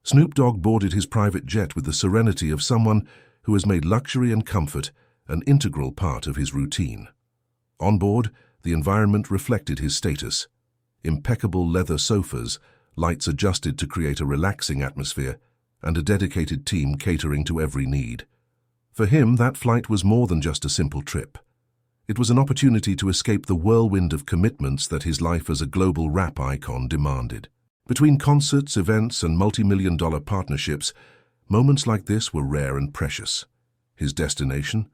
Snoop Dogg boarded his private jet with the serenity of someone who has made luxury and comfort an integral part of his routine. On board, the environment reflected his status. Impeccable leather sofas, lights adjusted to create a relaxing atmosphere, and a dedicated team catering to every need. For him, that flight was more than just a simple trip. It was an opportunity to escape the whirlwind of commitments that his life as a global rap icon demanded. Between concerts, events, and multi-million-dollar partnerships, moments like this were rare and precious. His destination?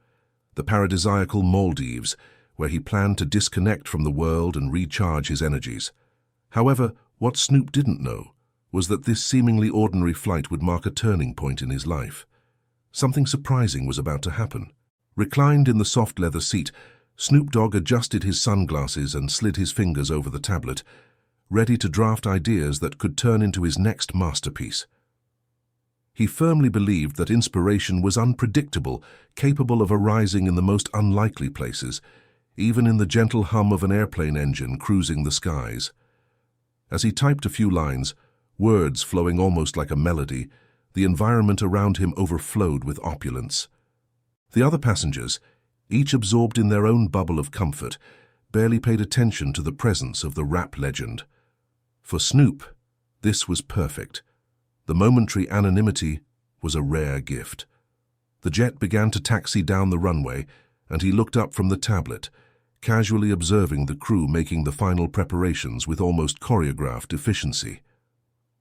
The paradisiacal Maldives, where he planned to disconnect from the world and recharge his energies. However, what Snoop didn't know was that this seemingly ordinary flight would mark a turning point in his life. Something surprising was about to happen. Reclined in the soft leather seat, Snoop Dogg adjusted his sunglasses and slid his fingers over the tablet, ready to draft ideas that could turn into his next masterpiece. He firmly believed that inspiration was unpredictable, capable of arising in the most unlikely places, even in the gentle hum of an airplane engine cruising the skies. As he typed a few lines, words flowing almost like a melody, the environment around him overflowed with opulence. The other passengers, each absorbed in their own bubble of comfort, barely paid attention to the presence of the rap legend. For Snoop, this was perfect. The momentary anonymity was a rare gift. The jet began to taxi down the runway, and he looked up from the tablet, casually observing the crew making the final preparations with almost choreographed efficiency.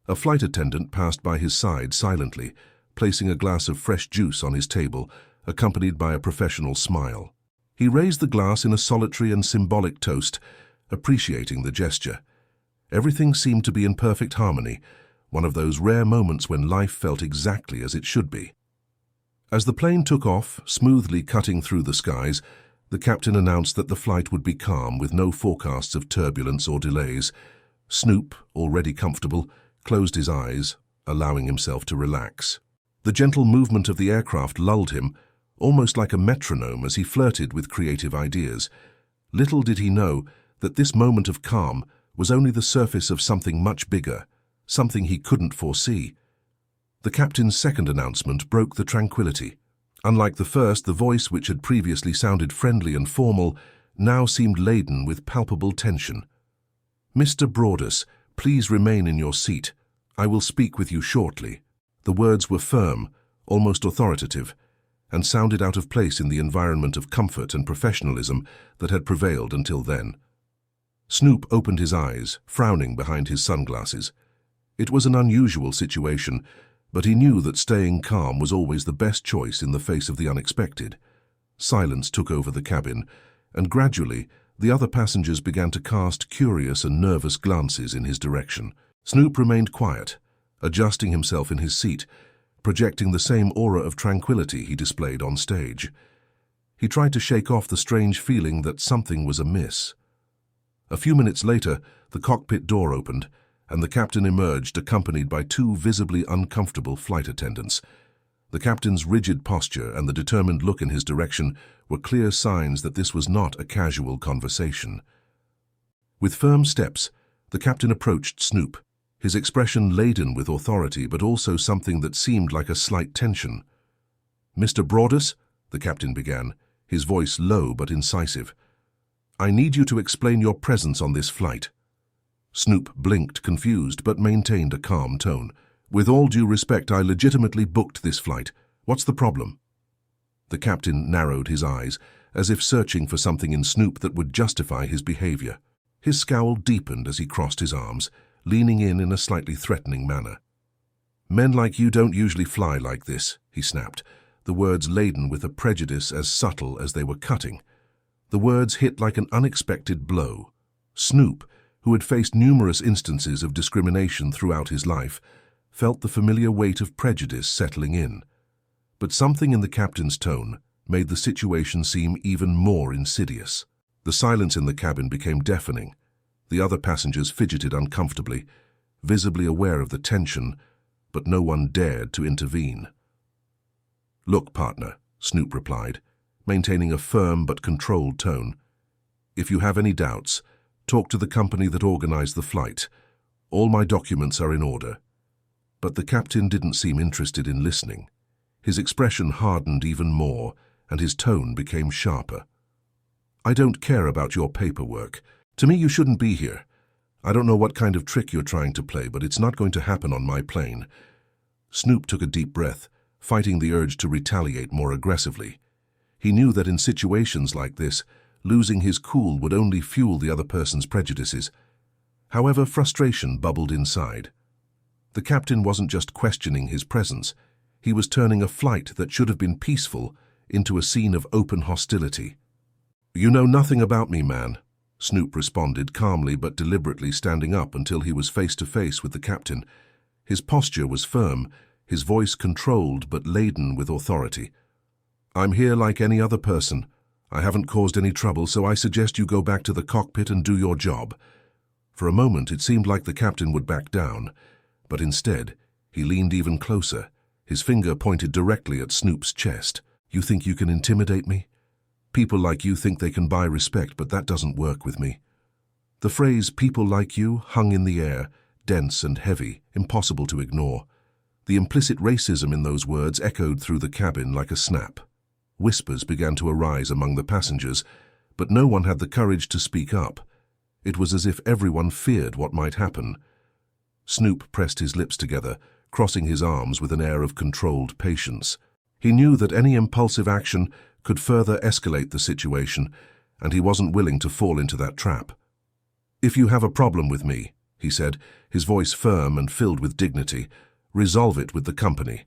A flight attendant passed by his side silently, placing a glass of fresh juice on his table, accompanied by a professional smile. He raised the glass in a solitary and symbolic toast, appreciating the gesture. Everything seemed to be in perfect harmony, one of those rare moments when life felt exactly as it should be. As the plane took off, smoothly cutting through the skies, the captain announced that the flight would be calm with no forecasts of turbulence or delays. Snoop, already comfortable, closed his eyes, allowing himself to relax. The gentle movement of the aircraft lulled him, almost like a metronome as he flirted with creative ideas. Little did he know that this moment of calm was only the surface of something much bigger, something he couldn't foresee. The captain's second announcement broke the tranquility. Unlike the first, the voice, which had previously sounded friendly and formal, now seemed laden with palpable tension. "Mr. Broadus, please remain in your seat. I will speak with you shortly." The words were firm, almost authoritative, and sounded out of place in the environment of comfort and professionalism that had prevailed until then. Snoop opened his eyes, frowning behind his sunglasses. It was an unusual situation, but he knew that staying calm was always the best choice in the face of the unexpected. Silence took over the cabin, and gradually the other passengers began to cast curious and nervous glances in his direction. Snoop remained quiet, adjusting himself in his seat, projecting the same aura of tranquility he displayed on stage. He tried to shake off the strange feeling that something was amiss. A few minutes later, the cockpit door opened, and the captain emerged accompanied by two visibly uncomfortable flight attendants. The captain's rigid posture and the determined look in his direction were clear signs that this was not a casual conversation. With firm steps, the captain approached Snoop, his expression laden with authority but also something that seemed like a slight tension. "Mr. Broadus," the captain began, his voice low but incisive, "I need you to explain your presence on this flight." Snoop blinked, confused, but maintained a calm tone. "With all due respect, I legitimately booked this flight. What's the problem?" The captain narrowed his eyes, as if searching for something in Snoop that would justify his behavior. His scowl deepened as he crossed his arms, leaning in a slightly threatening manner. "Men like you don't usually fly like this," he snapped, the words laden with a prejudice as subtle as they were cutting. The words hit like an unexpected blow. Snoop, who had faced numerous instances of discrimination throughout his life, felt the familiar weight of prejudice settling in. But something in the captain's tone made the situation seem even more insidious. The silence in the cabin became deafening. The other passengers fidgeted uncomfortably, visibly aware of the tension, but no one dared to intervene. "Look, partner," Snoop replied, maintaining a firm but controlled tone. "If you have any doubts, talk to the company that organized the flight. All my documents are in order." But the captain didn't seem interested in listening. His expression hardened even more, and his tone became sharper. "I don't care about your paperwork. To me, you shouldn't be here. I don't know what kind of trick you're trying to play, but it's not going to happen on my plane." Snoop took a deep breath, fighting the urge to retaliate more aggressively. He knew that in situations like this, losing his cool would only fuel the other person's prejudices. However, frustration bubbled inside. The captain wasn't just questioning his presence. He was turning a flight that should have been peaceful into a scene of open hostility. "You know nothing about me, man," Snoop responded calmly but deliberately, standing up until he was face to face with the captain. His posture was firm, his voice controlled but laden with authority. "I'm here like any other person. I haven't caused any trouble, so I suggest you go back to the cockpit and do your job." For a moment it seemed like the captain would back down, but instead he leaned even closer, his finger pointed directly at Snoop's chest. "You think you can intimidate me? People like you think they can buy respect, but that doesn't work with me." The phrase "people like you" hung in the air, dense and heavy, impossible to ignore. The implicit racism in those words echoed through the cabin like a snap. Whispers began to arise among the passengers, but no one had the courage to speak up. It was as if everyone feared what might happen. Snoop pressed his lips together, crossing his arms with an air of controlled patience. He knew that any impulsive action could further escalate the situation, and he wasn't willing to fall into that trap. "If you have a problem with me," he said, his voice firm and filled with dignity, "resolve it with the company.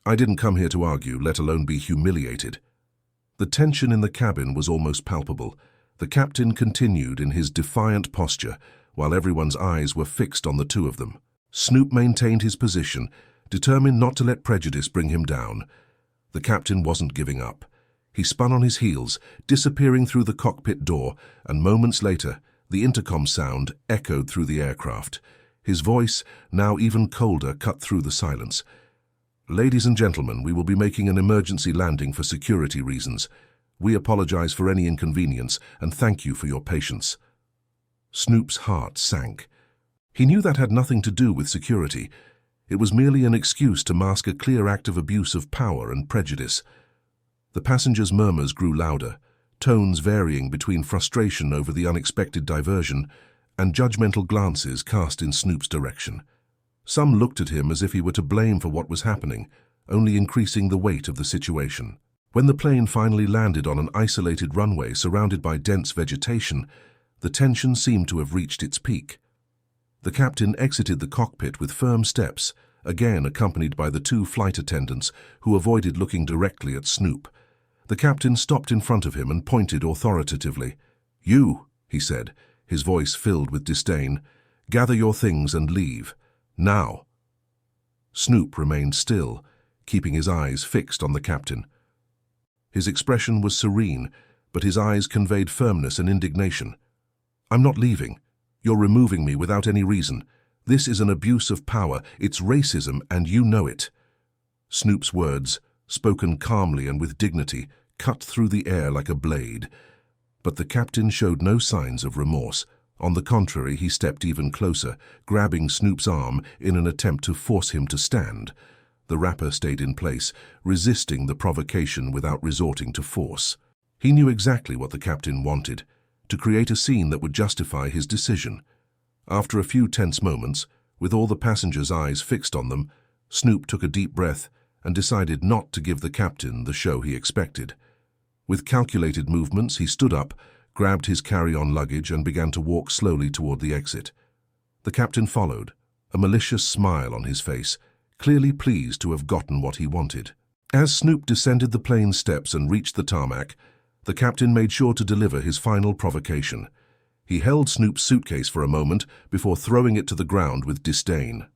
I didn't come here to argue, let alone be humiliated." The tension in the cabin was almost palpable. The captain continued in his defiant posture, while everyone's eyes were fixed on the two of them. Snoop maintained his position, determined not to let prejudice bring him down. The captain wasn't giving up. He spun on his heels, disappearing through the cockpit door, and moments later, the intercom sound echoed through the aircraft. His voice, now even colder, cut through the silence. "Ladies and gentlemen, we will be making an emergency landing for security reasons. We apologize for any inconvenience and thank you for your patience." Snoop's heart sank. He knew that had nothing to do with security. It was merely an excuse to mask a clear act of abuse of power and prejudice. The passengers' murmurs grew louder, tones varying between frustration over the unexpected diversion and judgmental glances cast in Snoop's direction. Some looked at him as if he were to blame for what was happening, only increasing the weight of the situation. When the plane finally landed on an isolated runway surrounded by dense vegetation, the tension seemed to have reached its peak. The captain exited the cockpit with firm steps, again accompanied by the two flight attendants who avoided looking directly at Snoop. The captain stopped in front of him and pointed authoritatively. "You," he said, his voice filled with disdain, "gather your things and leave. Now." Snoop remained still, keeping his eyes fixed on the captain. His expression was serene, but his eyes conveyed firmness and indignation. "I'm not leaving. You're removing me without any reason. This is an abuse of power. It's racism, and you know it." Snoop's words, spoken calmly and with dignity, cut through the air like a blade. But the captain showed no signs of remorse. On the contrary, he stepped even closer, grabbing Snoop's arm in an attempt to force him to stand. The rapper stayed in place, resisting the provocation without resorting to force. He knew exactly what the captain wanted, to create a scene that would justify his decision. After a few tense moments, with all the passengers' eyes fixed on them, Snoop took a deep breath and decided not to give the captain the show he expected. With calculated movements, he stood up, grabbed his carry-on luggage and began to walk slowly toward the exit. The captain followed, a malicious smile on his face, clearly pleased to have gotten what he wanted. As Snoop descended the plane's steps and reached the tarmac, the captain made sure to deliver his final provocation. He held Snoop's suitcase for a moment before throwing it to the ground with disdain.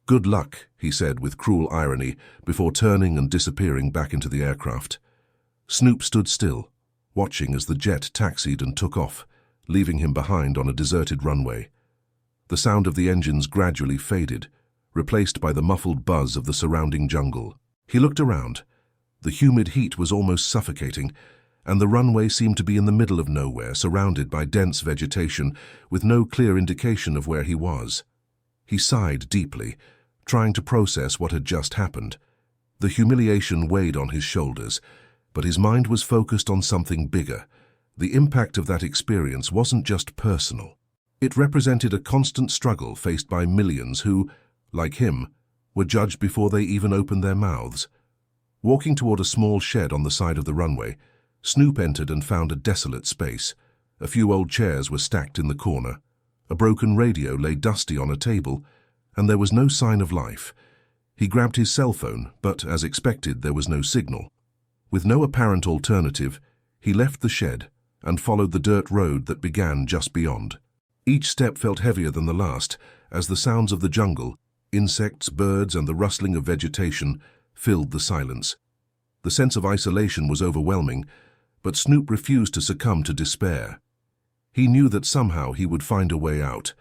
"Good luck," he said with cruel irony, before turning and disappearing back into the aircraft. Snoop stood still, watching as the jet taxied and took off, leaving him behind on a deserted runway. The sound of the engines gradually faded, replaced by the muffled buzz of the surrounding jungle. He looked around. The humid heat was almost suffocating, and the runway seemed to be in the middle of nowhere, surrounded by dense vegetation, with no clear indication of where he was. He sighed deeply, trying to process what had just happened. The humiliation weighed on his shoulders, but his mind was focused on something bigger. The impact of that experience wasn't just personal. It represented a constant struggle faced by millions who, like him, were judged before they even opened their mouths. Walking toward a small shed on the side of the runway, Snoop entered and found a desolate space. A few old chairs were stacked in the corner. A broken radio lay dusty on a table, and there was no sign of life. He grabbed his cell phone, but, as expected, there was no signal. With no apparent alternative, he left the shed and followed the dirt road that began just beyond. Each step felt heavier than the last, as the sounds of the jungle, insects, birds, and the rustling of vegetation filled the silence. The sense of isolation was overwhelming, but Snoop refused to succumb to despair. He knew that somehow he would find a way out.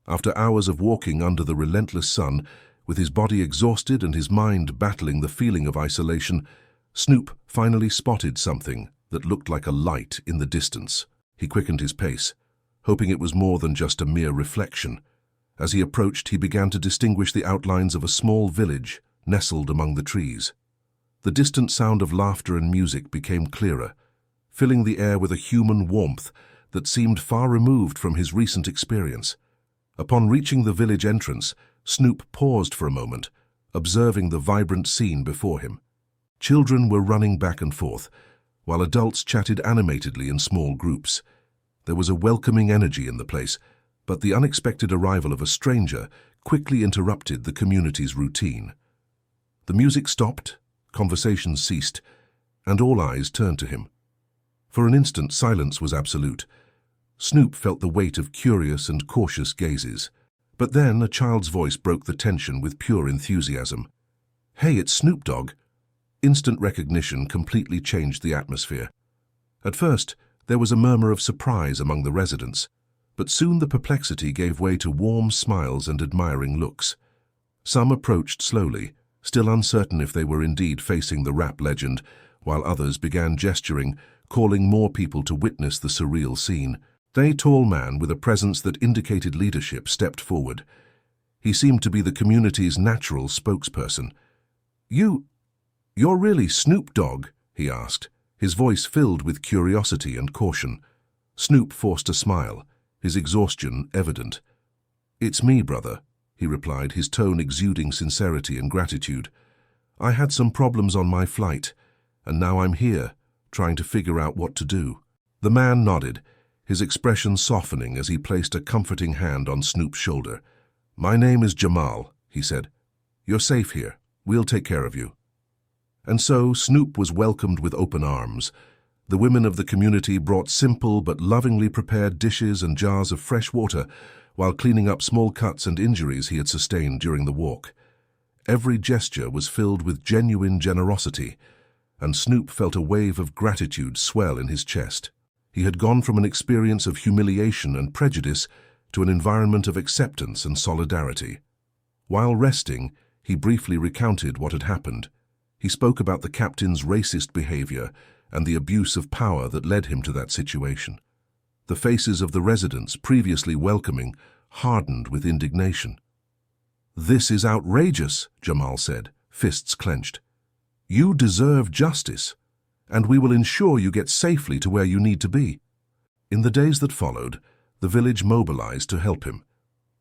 After hours of walking under the relentless sun, with his body exhausted and his mind battling the feeling of isolation, Snoop finally spotted something that looked like a light in the distance. He quickened his pace, hoping it was more than just a mere reflection. As he approached, he began to distinguish the outlines of a small village nestled among the trees. The distant sound of laughter and music became clearer, filling the air with a human warmth that seemed far removed from his recent experience. Upon reaching the village entrance, Snoop paused for a moment, observing the vibrant scene before him. Children were running back and forth, while adults chatted animatedly in small groups. There was a welcoming energy in the place, but the unexpected arrival of a stranger quickly interrupted the community's routine. The music stopped, conversations ceased, and all eyes turned to him. For an instant, silence was absolute. Snoop felt the weight of curious and cautious gazes. But then a child's voice broke the tension with pure enthusiasm. "Hey, it's Snoop Dogg!" Instant recognition completely changed the atmosphere. At first, there was a murmur of surprise among the residents, but soon the perplexity gave way to warm smiles and admiring looks. Some approached slowly, still uncertain if they were indeed facing the rap legend, while others began gesturing, calling more people to witness the surreal scene. A tall man with a presence that indicated leadership stepped forward. He seemed to be the community's natural spokesperson. You're really Snoop Dogg?" he asked, his voice filled with curiosity and caution. Snoop forced a smile, his exhaustion evident. "It's me, brother," he replied, his tone exuding sincerity and gratitude. "I had some problems on my flight, and now I'm here, trying to figure out what to do." The man nodded, his expression softening as he placed a comforting hand on Snoop's shoulder. "My name is Jamal," he said. "You're safe here. We'll take care of you." And so Snoop was welcomed with open arms. The women of the community brought simple but lovingly prepared dishes and jars of fresh water while cleaning up small cuts and injuries he had sustained during the walk. Every gesture was filled with genuine generosity, and Snoop felt a wave of gratitude swell in his chest. He had gone from an experience of humiliation and prejudice to an environment of acceptance and solidarity. While resting, he briefly recounted what had happened. He spoke about the captain's racist behavior and the abuse of power that led him to that situation. The faces of the residents, previously welcoming, hardened with indignation. "This is outrageous," Jamal said, fists clenched. "You deserve justice, and we will ensure you get safely to where you need to be." In the days that followed, the village mobilized to help him.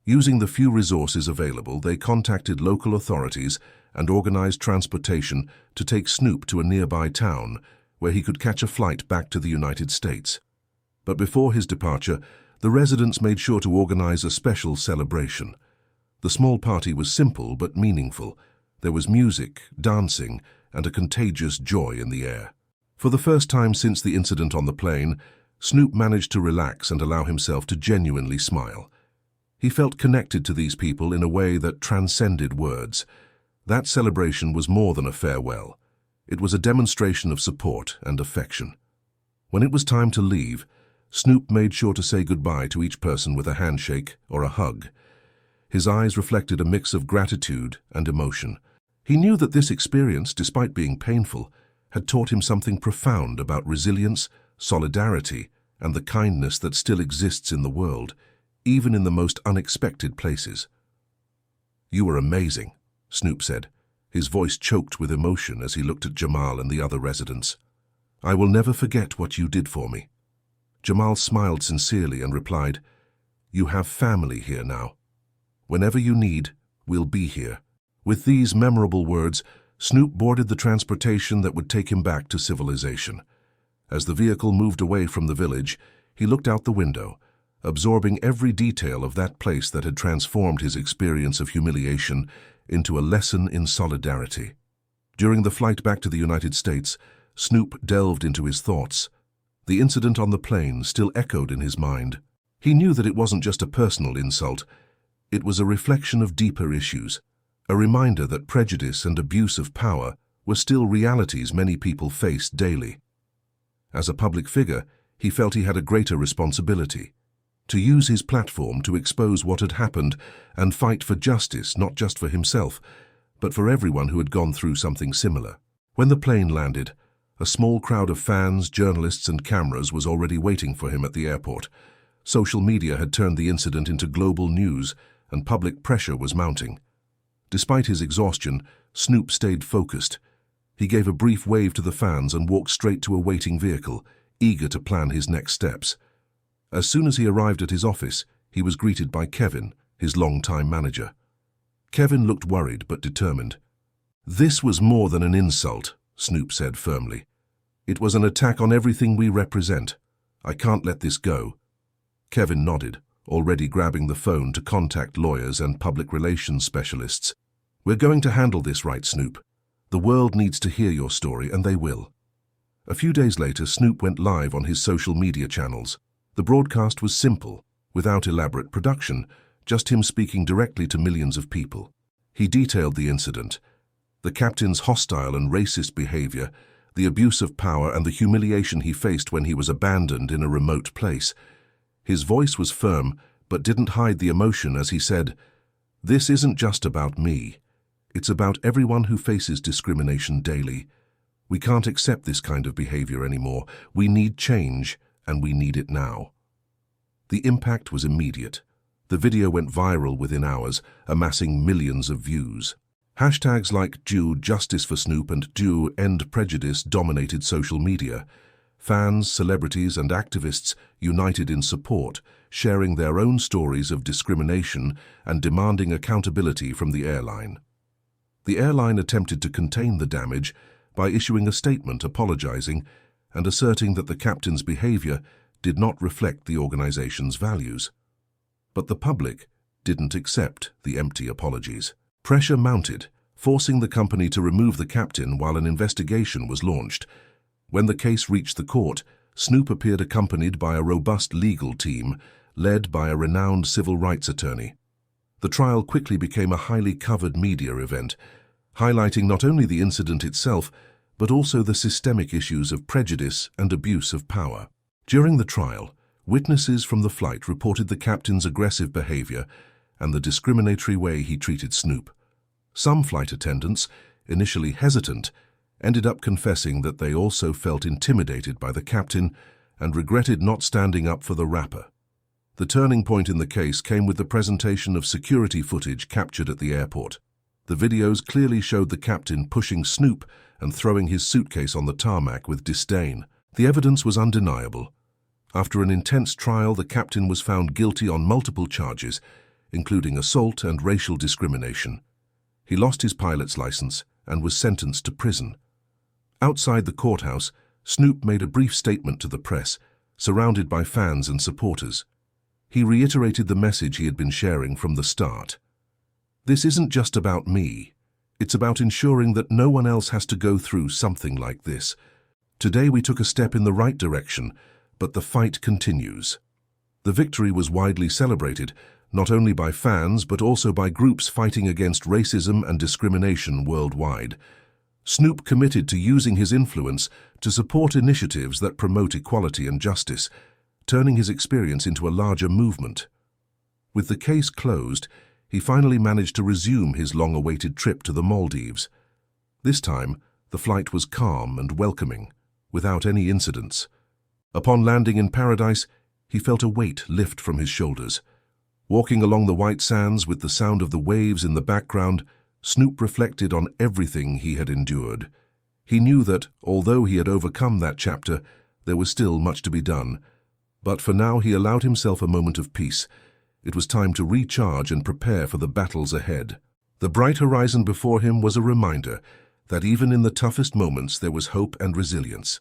Using the few resources available, they contacted local authorities and organized transportation to take Snoop to a nearby town where he could catch a flight back to the United States. But before his departure, the residents made sure to organize a special celebration. The small party was simple but meaningful. There was music, dancing, and a contagious joy in the air. For the first time since the incident on the plane, Snoop managed to relax and allow himself to genuinely smile. He felt connected to these people in a way that transcended words. That celebration was more than a farewell. It was a demonstration of support and affection. When it was time to leave, Snoop made sure to say goodbye to each person with a handshake or a hug. His eyes reflected a mix of gratitude and emotion. He knew that this experience, despite being painful, had taught him something profound about resilience, solidarity, and the kindness that still exists in the world, even in the most unexpected places. "You were amazing," Snoop said, his voice choked with emotion as he looked at Jamal and the other residents. "I will never forget what you did for me." Jamal smiled sincerely and replied, "You have family here now. Whenever you need, we'll be here." With these memorable words, Snoop boarded the transportation that would take him back to civilization. As the vehicle moved away from the village, he looked out the window, absorbing every detail of that place that had transformed his experience of humiliation into a lesson in solidarity. During the flight back to the United States, Snoop delved into his thoughts. The incident on the plane still echoed in his mind. He knew that it wasn't just a personal insult. It was a reflection of deeper issues, a reminder that prejudice and abuse of power were still realities many people faced daily. As a public figure, he felt he had a greater responsibility, to use his platform to expose what had happened and fight for justice, not just for himself, but for everyone who had gone through something similar. When the plane landed, a small crowd of fans, journalists and cameras was already waiting for him at the airport. Social media had turned the incident into global news, and public pressure was mounting. Despite his exhaustion, Snoop stayed focused. He gave a brief wave to the fans and walked straight to a waiting vehicle, eager to plan his next steps. As soon as he arrived at his office, he was greeted by Kevin, his longtime manager. Kevin looked worried but determined. "This was more than an insult," Snoop said firmly. "It was an attack on everything we represent. I can't let this go." Kevin nodded, already grabbing the phone to contact lawyers and public relations specialists. "We're going to handle this right, Snoop. The world needs to hear your story, and they will." A few days later, Snoop went live on his social media channels. The broadcast was simple, without elaborate production, just him speaking directly to millions of people. He detailed the incident, the captain's hostile and racist behavior, the abuse of power and the humiliation he faced when he was abandoned in a remote place. His voice was firm, but didn't hide the emotion as he said, "This isn't just about me. It's about everyone who faces discrimination daily. We can't accept this kind of behavior anymore. We need change, and we need it now." The impact was immediate. The video went viral within hours, amassing millions of views. Hashtags like #Justice for Snoop and #End Prejudice dominated social media. Fans, celebrities, and activists united in support, sharing their own stories of discrimination and demanding accountability from the airline. The airline attempted to contain the damage by issuing a statement apologizing and asserting that the captain's behavior did not reflect the organization's values. But the public didn't accept the empty apologies. Pressure mounted, forcing the company to remove the captain while an investigation was launched. When the case reached the court, Snoop appeared accompanied by a robust legal team, led by a renowned civil rights attorney. The trial quickly became a highly covered media event, highlighting not only the incident itself, but also the systemic issues of prejudice and abuse of power. During the trial, witnesses from the flight reported the captain's aggressive behavior and the discriminatory way he treated Snoop. Some flight attendants, initially hesitant, ended up confessing that they also felt intimidated by the captain and regretted not standing up for the rapper. The turning point in the case came with the presentation of security footage captured at the airport. The videos clearly showed the captain pushing Snoop and throwing his suitcase on the tarmac with disdain. The evidence was undeniable. After an intense trial, the captain was found guilty on multiple charges, including assault and racial discrimination. He lost his pilot's license and was sentenced to prison. Outside the courthouse, Snoop made a brief statement to the press, surrounded by fans and supporters. He reiterated the message he had been sharing from the start. "This isn't just about me. It's about ensuring that no one else has to go through something like this. Today we took a step in the right direction, but the fight continues." The victory was widely celebrated, not only by fans but also by groups fighting against racism and discrimination worldwide. Snoop committed to using his influence to support initiatives that promote equality and justice, turning his experience into a larger movement. With the case closed, he finally managed to resume his long-awaited trip to the Maldives. This time, the flight was calm and welcoming, without any incidents. Upon landing in paradise, he felt a weight lift from his shoulders. Walking along the white sands with the sound of the waves in the background, Snoop reflected on everything he had endured. He knew that, although he had overcome that chapter, there was still much to be done. But for now he allowed himself a moment of peace. It was time to recharge and prepare for the battles ahead. The bright horizon before him was a reminder that even in the toughest moments there was hope and resilience.